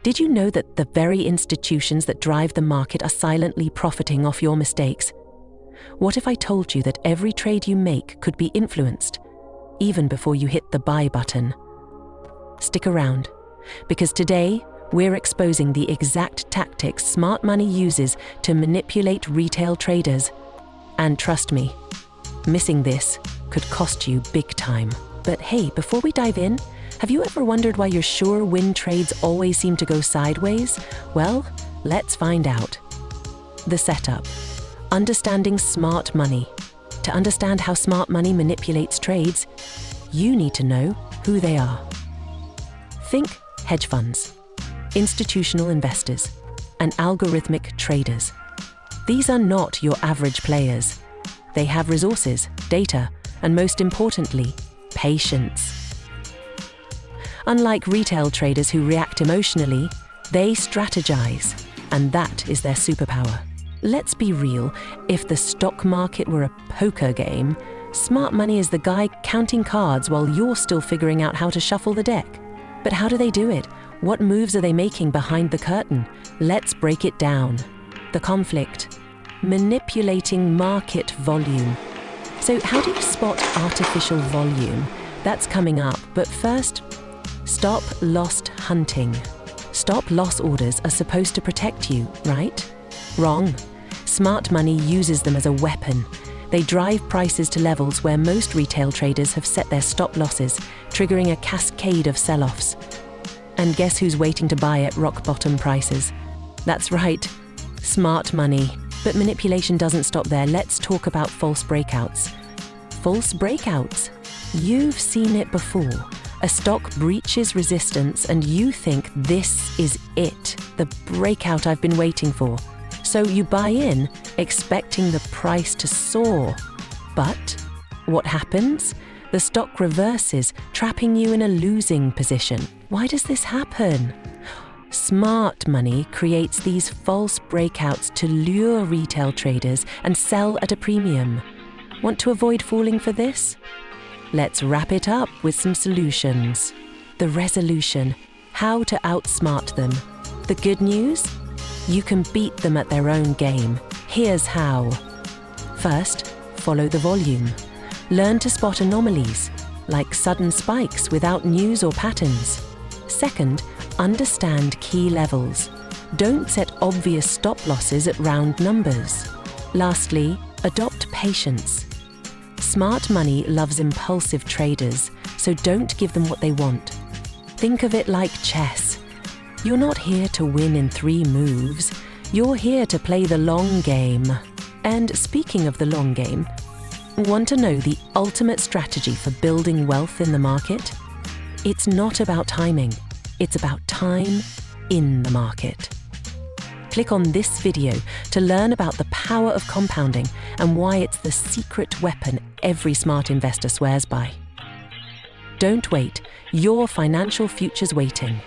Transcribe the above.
Did you know that the very institutions that drive the market are silently profiting off your mistakes? What if I told you that every trade you make could be influenced, even before you hit the buy button? Stick around, because today we're exposing the exact tactics smart money uses to manipulate retail traders. And trust me, missing this could cost you big time. But hey, before we dive in, have you ever wondered why your sure win trades always seem to go sideways? Well, let's find out. The setup. Understanding smart money. To understand how smart money manipulates trades, you need to know who they are. Think hedge funds, institutional investors, and algorithmic traders. These are not your average players. They have resources, data, and most importantly, patience. Unlike retail traders who react emotionally, they strategize, and that is their superpower. Let's be real, if the stock market were a poker game, smart money is the guy counting cards while you're still figuring out how to shuffle the deck. But how do they do it? What moves are they making behind the curtain? Let's break it down. The conflict. Manipulating market volume. So how do you spot artificial volume? That's coming up, but first, stop loss hunting. Stop loss orders are supposed to protect you, right? Wrong. Smart money uses them as a weapon. They drive prices to levels where most retail traders have set their stop losses, triggering a cascade of sell-offs. And guess who's waiting to buy at rock bottom prices? That's right, smart money. But manipulation doesn't stop there. Let's talk about false breakouts. False breakouts. You've seen it before. A stock breaches resistance and you think this is it, the breakout I've been waiting for. So you buy in, expecting the price to soar. But what happens? The stock reverses, trapping you in a losing position. Why does this happen? Smart money creates these false breakouts to lure retail traders and sell at a premium. Want to avoid falling for this? Let's wrap it up with some solutions. The resolution, how to outsmart them. The good news? You can beat them at their own game. Here's how. First, follow the volume. Learn to spot anomalies, like sudden spikes without news or patterns. Second, understand key levels. Don't set obvious stop losses at round numbers. Lastly, adopt patience. Smart money loves impulsive traders, so don't give them what they want. Think of it like chess. You're not here to win in 3 moves. You're here to play the long game. And speaking of the long game, want to know the ultimate strategy for building wealth in the market? It's not about timing. It's about time in the market. Click on this video to learn about the power of compounding and why it's the secret weapon every smart investor swears by. Don't wait. Your financial future's waiting.